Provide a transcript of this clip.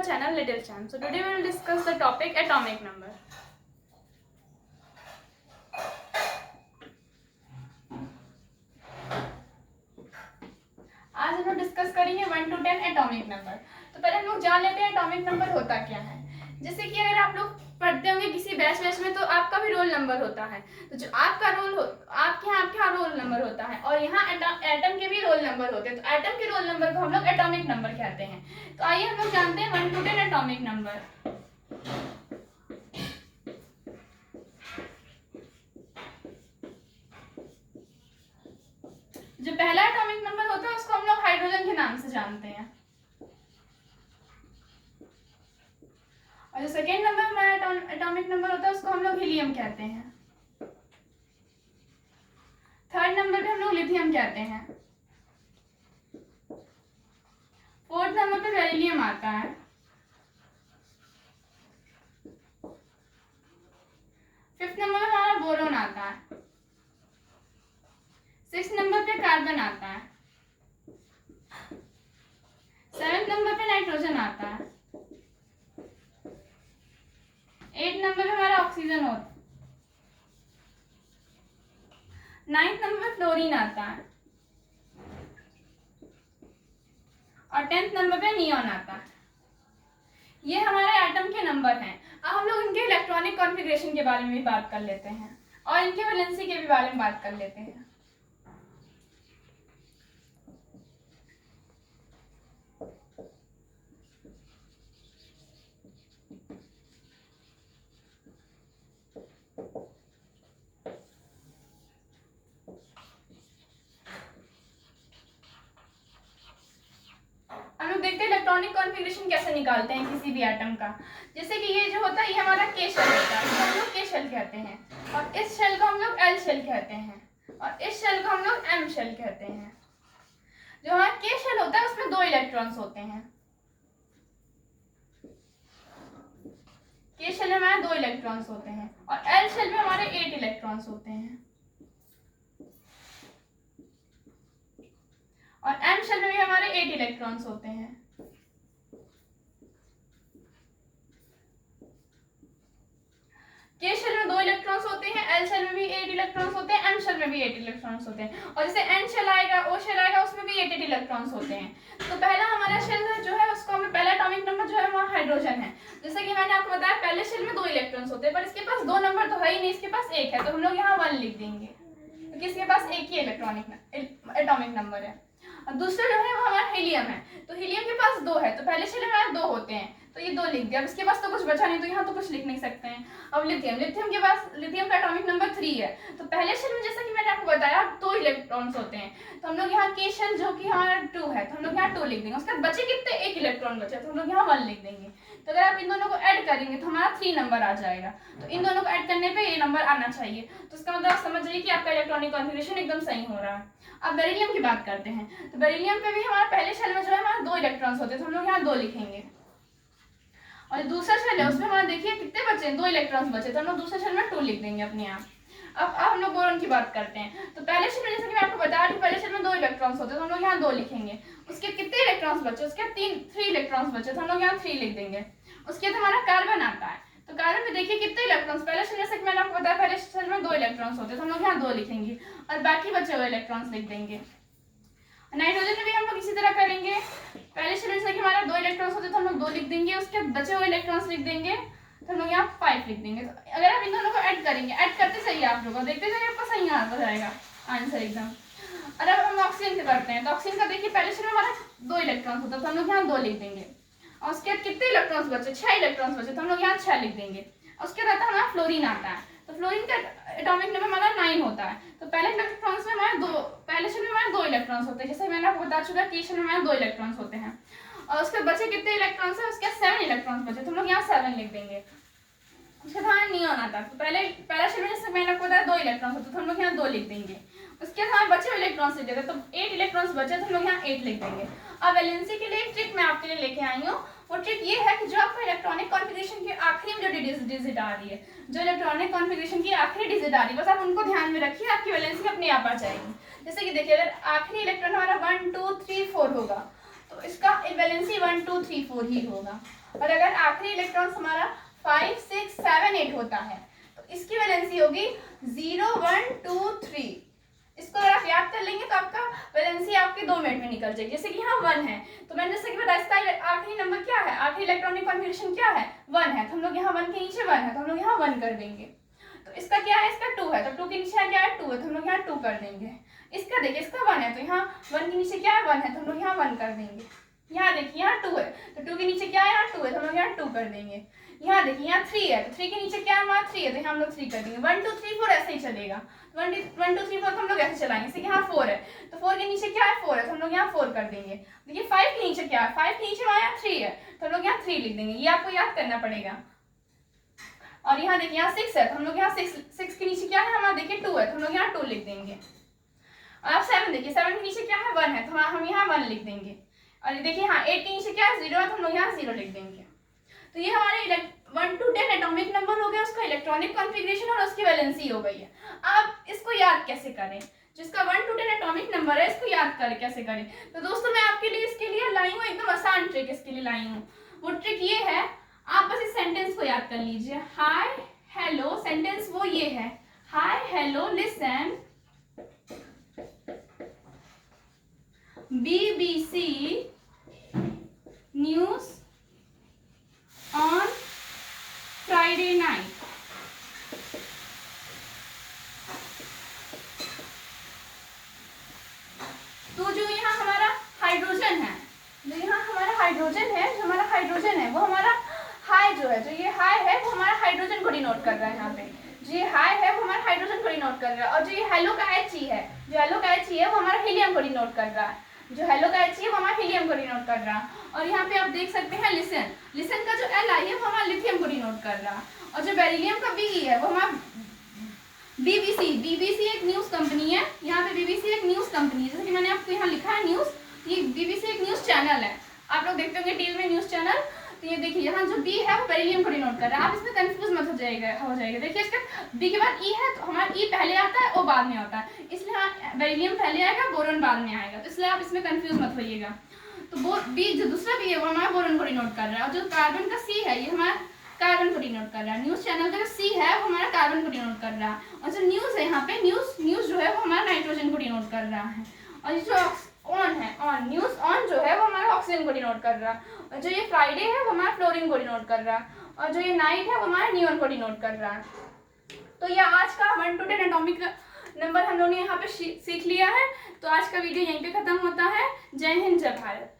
channel Little Champ. So today we will discuss the topic atomic number. आज हम लोग discuss करेंगे 1 to 10 atomic number. तो पहले हम लोग जान लेते हैं एटॉमिक नंबर होता क्या है। जैसे कि अगर आप लोग पढ़ते होंगे किसी बैच में तो आपका भी रोल नंबर होता है। तो जो आपका रोल आपके यहाँ रोल नंबर होता है और यहाँ एटम के भी रोल नंबर होते हैं। तो एटम के रोल नंबर को हम लोग एटॉमिक नंबर कहते हैं। तो आइए हम लोग जानते हैं 1 to 10 एटॉमिक नंबर। जो पहला एटॉमिक नंबर होता है उसको हम लोग हाइड्रोजन के नाम से जानते हैं, और जो सेकेंड नंबर हमारा एटॉमिक नंबर होता है उसको हम लोग हीलियम कहते हैं। थर्ड नंबर पे हम लोग लिथियम कहते हैं। फोर्थ नंबर पे बेरिलियम आता है। फिफ्थ नंबर पे हमारा बोरोन आता है। सिक्स नंबर पे कार्बन आता है। सेवेंथ नंबर पे नाइट्रोजन आता है। एट नंबर पे हमारा ऑक्सीजन होता है। नाइन्थ नंबर पे फ्लोरीन आता है और 10th नंबर पे नियॉन आता है। ये हमारे एटम के नंबर हैं। अब हम लोग इनके इलेक्ट्रॉनिक कॉन्फ़िगरेशन के बारे में भी बात कर लेते हैं और इनके वैलेंसी के भी बारे में बात कर लेते हैं। हम लोग देखते हैं इलेक्ट्रॉनिक कॉन्फ़िगरेशन कैसे निकालते हैं किसी भी एटम का। जैसे कि ये जो होता है ये हमारा के शेल होता है, इसको हम लोग के शेल कहते हैं, और इस शेल को हम लोग एल शेल कहते हैं, और इस शेल को हम लोग एम शेल कहते हैं। जो हमारा के शेल होता है उसमें 2 इलेक्ट्रॉन्स होते हैं। के शेल में हमारे 2 इलेक्ट्रॉन्स होते हैं और एल शेल में हमारे 8 इलेक्ट्रॉन्स होते हैं, और एम शेल में भी हमारे 8 इलेक्ट्रॉन्स होते हैं। के शेल में 2 इलेक्ट्रॉन्स होते हैं, एल शेल में भी 8 इलेक्ट्रॉन्स होते हैं, एम शेल में भी 8 इलेक्ट्रॉन्स होते हैं, और जैसे एन शेल आएगा, ओ शेल आएगा, उसमें भी 8 इलेक्ट्रॉन्स होते हैं। तो पहला हमारा शेल जो है उसको हमें पहला एटॉमिक नंबर जो है वहाँ हाइड्रोजन है। जैसे कि मैंने आपको बताया पहले शेल में 2 इलेक्ट्रॉन्स होते हैं, पर इसके पास 2 नंबर तो है ही नहीं, इसके पास 1 है, तो हम लोग यहाँ 1 लिख देंगे क्योंकि इसके पास 1 ही एटॉमिक नंबर है। और दूसरा जो है वो हमारा हीलियम है। तो हीलियम के पास 2 है, तो पहले शेल में हमारे 2 होते हैं, तो ये 2 लिख दिया। अब इसके पास तो कुछ बचा नहीं, तो यहाँ तो कुछ लिख नहीं सकते हैं। अब लिथियम के पास लिथियम का एटॉमिक नंबर 3 है। तो पहले शेल में जैसा कि मैंने आपको बताया 2 इलेक्ट्रॉन्स होते हैं, तो हम लोग यहाँ के शेल जो कि हमारा 2 है, तो हम लोग यहाँ 2 लिख देंगे। उसके बाद बचे कितने, 1 इलेक्ट्रॉन बचे, तो हम लोग यहाँ 1 लिख देंगे। तो अगर आप इन दोनों को ऐड करेंगे तो हमारा 3 नंबर आ जाएगा। तो इन दोनों को ऐड करने पे ये नंबर आना चाहिए। तो इसका मतलब आप समझ जाइए कि आपका इलेक्ट्रॉनिक कॉन्फ़िगरेशन एकदम सही हो रहा है। अब बेरिलियम की बात करते हैं। तो बेरिलियम पे भी हमारे पहले शेल में जो है हमारे 2 इलेक्ट्रॉन्स होते हैं, तो हम लोग यहाँ 2 लिखेंगे, और दूसरा शेल है उसमें हमारे देखिए कितने बचे, 2 इलेक्ट्रॉन्स बचे, तो हम लोग दूसरे शेल में 2 लिख देंगे अपने आप। अब हम लोग बोरॉन की बात करते हैं। तो पहले शेल में जैसे कि मैं आपको बता रही हूँ पहले शेल में 2 इलेक्ट्रॉन्स होते हैं, तो हम लोग यहाँ 2 लिखेंगे। उसके कितने इलेक्ट्रॉन्स बचे, उसके 3 इलेक्ट्रॉन्स बचे, तो हम लोग यहाँ 3 लिख देंगे। उसके बाद हमारा कार्बन आता है। तो कार्बन में देखिए कितने इलेक्ट्रॉन्स, पहले शेल जैसे कि मैंने आपको बताया पहले शेल में 2 इलेक्ट्रॉन्स होते हैं, तो हम लोग यहाँ 2 लिखेंगे और बाकी बचे हुए इलेक्ट्रॉन्स लिख देंगे। नाइट्रोजन में भी हम लोग इसी तरह करेंगे। पहले शेल में हमारा 2 इलेक्ट्रॉन्स होते हैं, तो हम लोग 2 लिख देंगे। उसके बचे हुए इलेक्ट्रॉन्स लिख देंगे, तो हम लोग यहाँ 5 लिख देंगे। तो अगर आप इन दोनों को ऐड करेंगे, ऐड करते सही आप लोग देखते जाइए आपको सही आता जाएगा आंसर एकदम। और अब हम ऑक्सीजन से करते हैं। तो ऑक्सीजन का देखिए पहले शेल में हमारा 2 इलेक्ट्रॉन्स होता है, तो हम लोग यहाँ 2 लिख देंगे। और उसके बाद कितने इलेक्ट्रॉन्स बचे, 6 इलेक्ट्रॉन्स बचे, तो हम लोग यहाँ 6 लिख देंगे। और उसके बाद हमारा फ्लोरीन आता है। तो फ्लोरीन का एटॉमिक नंबर हमारा 9 होता है। तो पहले इलेक्ट्रॉन्स में हमारे पहले शेल में हमारे 2 इलेक्ट्रॉन्स होते हैं, जैसे मैंने आपको बता चुका कि शेल में हमारे 2 इलेक्ट्रॉन्स होते हैं, और उसके बचे कितने इलेक्ट्रॉन्स है, उसके 7 इलेक्ट्रॉन्स बचे, तो हम लोग यहाँ 7 लिख देंगे। उसके बाद नियॉन आता है। तो पहला शेल में जैसे मैंने आपको बताया 2 इलेक्ट्रॉन्स होते हैं, तो हम लोग यहाँ 2 लिख देंगे। उसके बाद हमारे बचे हुए इलेक्ट्रॉन्स लिख देते हैं, तो 8 इलेक्ट्रॉन्स बचे, तो हम लोग यहाँ 8 लिख देंगे। अब वैलेंसी के लिए एक ट्रिक मैं आपके लिए लेके आई हूँ। वो ट्रिक ये है कि जो आपको इलेक्ट्रॉनिक कॉन्फ़िगरेशन के आखिरी में जो डिजिट आ रही है, जो इलेक्ट्रॉनिक कॉन्फ़िगरेशन की आखिरी डिजिट आ रही है, बस आप उनको ध्यान में रखिए, आपकी वैलेंसी अपने आप आ जाएगी। जैसे कि देखिए अगर आखिरी इलेक्ट्रॉन हमारा 1 2 3 4 होगा, तो इसका वैलेंसी 1 2 3 4 ही होगा। और अगर आखिरी इलेक्ट्रॉन हमारा 5, 6, 7, 8 होता है तो इसकी वैलेंसी होगी 0, 1, 2, 3। इसको अगर आप याद कर लेंगे तो आपका वैलेंसी आपके 2 मिनट में निकल जाएगी। जैसे कि यहाँ 1 है तो मैंने जैसे कि बताया इसका आखिरी नंबर क्या है, आखिरी इलेक्ट्रॉनिक कॉन्फ़िगरेशन क्या है, 1 है, तो हम लोग यहाँ 1 के नीचे 1 है तो हम लोग यहाँ 1 कर देंगे। तो इसका क्या है, इसका 2 है तो 2 के नीचे क्या है 2 है तो हम लोग यहाँ 2 कर देंगे। इसका देखिए इसका 1 है तो यहाँ 1 के नीचे क्या है 1 है तो हम लोग यहाँ 1 कर देंगे। यहाँ देखिए यहाँ 2 है तो 2 के नीचे क्या है यहाँ 2 है तो हम लोग यहाँ 2 कर देंगे। यहाँ देखिए यहाँ 3 है तो 3 के नीचे क्या है वहाँ 3 है तो यहाँ हम लोग 3 कर देंगे। 1, 2, 3, 4 ऐसे ही चलेगा। 1, 2, 3, 4 तो हम लोग ऐसे चलाएंगे। जैसे यहाँ 4 है तो 4 के नीचे क्या है 4 है तो हम लोग यहाँ 4 कर देंगे। देखिए 5 के नीचे क्या है, 5 के नीचे वहाँ 3 है तो हम लोग यहाँ 3 लिख देंगे। ये आपको याद करना पड़ेगा। और यहाँ देखिए यहाँ 6 है तो हम लोग यहाँ 6 के नीचे क्या है हमारा देखिए 2 है तो हम लोग यहाँ 2 लिख देंगे। और आप 7 देखिए 7 के नीचे क्या है 1 है तो हम यहाँ 1 लिख देंगे। और देखिए हाँ 8 के नीचे क्या है 0 है तो हम लोग यहाँ 0 लिख देंगे। तो ये हमारे 1 to 10 एटॉमिक नंबर हो गया, उसका इलेक्ट्रॉनिक कॉन्फ़िगरेशन और उसकी वैलेंसी हो गई है। अब इसको याद कैसे करें, जिसका 1 to 10 एटॉमिक नंबर है इसको याद करें कैसे करें। तो दोस्तों मैं आपके लिए इसके लिए लाई हूँ एकदम आसान ट्रिक, इसके लिए लाई हूँ। वो ट्रिक ये है, आप बस इस सेंटेंस को याद कर लीजिए। हाय हेलो, सेंटेंस वो ये है, hi hello listen BBC news on Friday night. तो जो यहाँ हमारा हाइड्रोजन है, जो यहाँ हमारा हाइड्रोजन है, जो हमारा हाइड्रोजन है वो हमारा हाई जो है, जो ये हाई है वो हमारा हाइड्रोजन को डिनोट कर रहा है। यहाँ पे जो ये हाई है वो हमारा हाइड्रोजन को डिनोट कर रहा है। और जो ये हेलो का HE है, जो हेलो का HE है वो हमारा हीलियम को डिनोट कर रहा है। जो हेलो का HE है वो हमारा हीलियम को डिनोट कर रहा है। और यहाँ पे आप देख सकते हैं लिसन, लिसन का जो Li है वो हमारा लिथियम को डिनोट कर रहा है। और जो बेरिलियम का Be है वो हमारा BBC एक न्यूज कंपनी है। यहाँ पे BBC एक न्यूज कंपनी है, जैसे कि मैंने आपको यहाँ लिखा है न्यूज, ये BBC एक न्यूज चैनल है। आप लोग देखते होंगे टीवी में न्यूज चैनल। तो ये देखिए यहाँ जो B है वो बेरिलियम को डिनोट कर रहा है। आप इसमें कंफ्यूज मत हो जाएगा। देखिए इसका B के बाद E है तो हमारा E पहले आता है O बाद में आता है, इसलिए बेरिलियम पहले आएगा बोरॉन बाद में आएगा, तो इसलिए आप इसमें कंफ्यूज मत होइएगा। तो B जो दूसरा B है वो हमारा बोरॉन को डिनोट कर रहा है। और जो कार्बन का C है ये हमारा कार्बन को डिनोट कर रहा है। न्यूज चैनल का जो C है वो हमारा कार्बन को डिनोट कर रहा है। और जो न्यूज है यहाँ पे न्यूज जो है वो हमारा नाइट्रोजन को डिनोट कर रहा है। और ये जो ऑन है, ऑन न्यूज ऑन जो है वो हमारा ऑक्सीजन को डिनोट कर रहा है। और जो ये फ्राइडे है वो हमारा फ्लोरीन को डिनोट कर रहा है। और जो ये नाइट है वो हमारा नियॉन को डिनोट कर रहा है। तो ये आज का 1 to 10 एटॉमिक नंबर हम लोगों ने यहाँ पे सीख लिया है। तो आज का वीडियो यहीं पे खत्म होता है। जय हिंद, जय भारत।